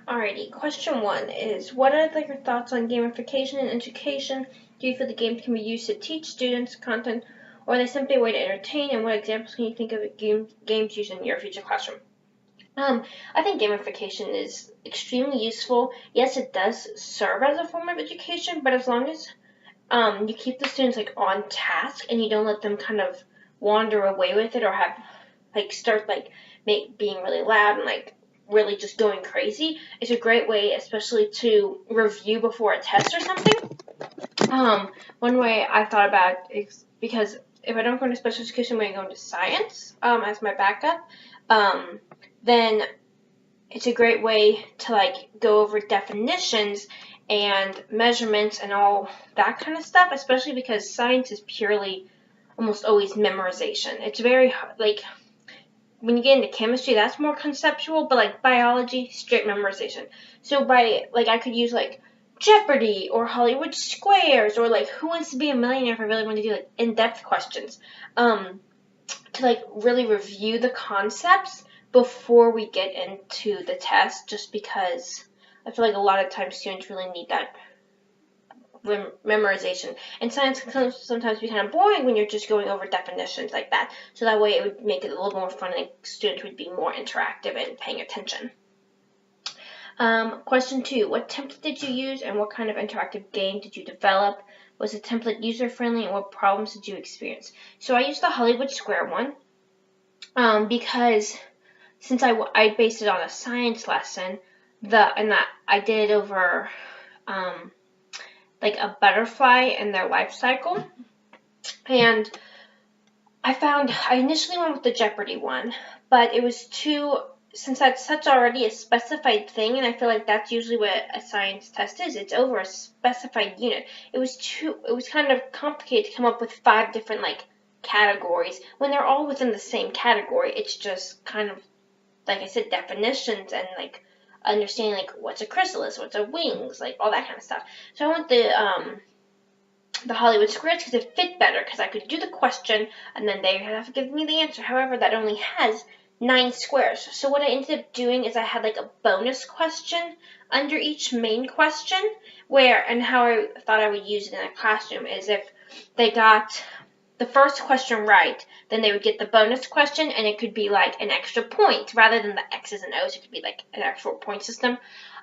Alrighty, question 1 is, what are your thoughts on gamification in education? Do you feel the games can be used to teach students content, or are they simply a way to entertain, and what examples can you think of games used in your future classroom? I think gamification is extremely useful. Yes, it does serve as a form of education, but as long as you keep the students on task and you don't let them kind of wander away with it or have start being really loud and really just going crazy, it's a great way, especially to review before a test or something. One way I thought about it is because if I don't go into special education, I'm going to go into science as my backup. Then it's a great way to go over definitions and measurements and all that kind of stuff, especially because science is purely almost always memorization. It's very when you get into chemistry, that's more conceptual, but biology, straight memorization. So I could use Jeopardy or Hollywood Squares or Who Wants to Be a Millionaire if I really want to do in-depth questions, to really review the concepts before we get into the test, just because I feel like a lot of times students really need that memorization. And science can sometimes be kind of boring when you're just going over definitions like that. So that way it would make it a little more fun and students would be more interactive and paying attention. Question 2. What template did you use and what kind of interactive game did you develop? Was the template user-friendly and what problems did you experience? So I used the Hollywood Square one because since I based it on a science lesson, I did it over a butterfly and their life cycle. And I initially went with the Jeopardy one, but it was since that's such already a specified thing, and I feel like that's usually what a science test is. It's over a specified unit. It was kind of complicated to come up with 5 different categories when they're all within the same category. It's just kind of, like I said, definitions and understanding what's a chrysalis, what's a wings, all that kind of stuff. So I went the Hollywood Squares because it fit better, because I could do the question and then they have to give me the answer. However, that only has 9 squares. So what I ended up doing is I had a bonus question under each main question, and how I thought I would use it in a classroom is if they got the first question right, then they would get the bonus question, and it could be an extra point rather than the X's and O's. It could be an actual point system.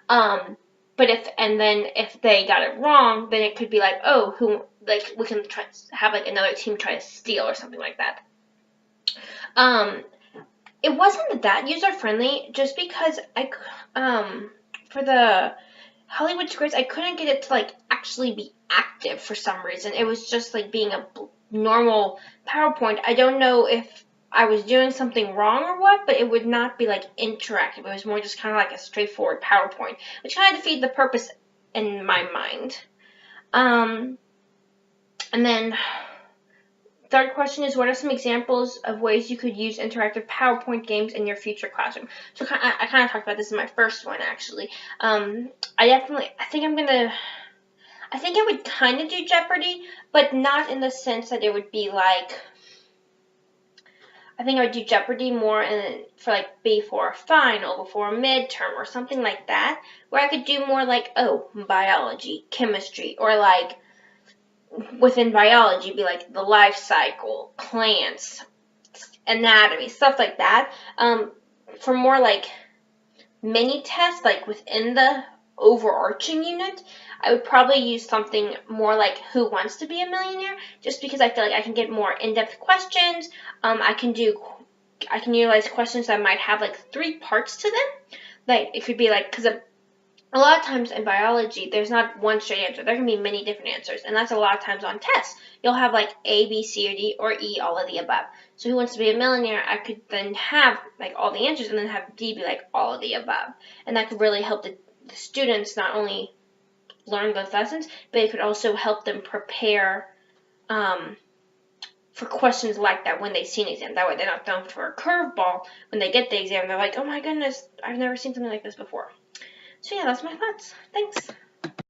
But if they got it wrong, then it could be we can have another team try to steal or something like that. It wasn't that user friendly just because for the Hollywood Squares I couldn't get it to actually be active for some reason. It was just being a normal PowerPoint. I don't know if I was doing something wrong or what, but it would not be interactive. It was more just kind of a straightforward PowerPoint, which kind of defeated the purpose in my mind. And then third question is, what are some examples of ways you could use interactive PowerPoint games in your future classroom? So I kind of talked about this in my first one, actually. I think I would kind of do Jeopardy, but not in the sense that it would be I think I would do Jeopardy more for before a final, before a midterm, or something like that, where I could do more biology, chemistry, or within biology be the life cycle, plants, anatomy, stuff like that. For more mini tests, within the overarching unit, I would probably use something more Who Wants to Be a Millionaire, just because I feel I can get more in-depth questions. I can utilize questions that might have 3 parts to them. It could be because a lot of times in biology, there's not one straight answer. There can be many different answers, and that's a lot of times on tests. You'll have A, B, C, or D, or E, all of the above. So Who Wants to Be a Millionaire, I could then have all the answers, and then have D be all of the above. And that could really help the students not only learn those lessons, but it could also help them prepare for questions like that when they see an exam. That way they're not thrown for a curveball when they get the exam. They're oh my goodness, I've never seen something like this before. So yeah, that's my thoughts. Thanks.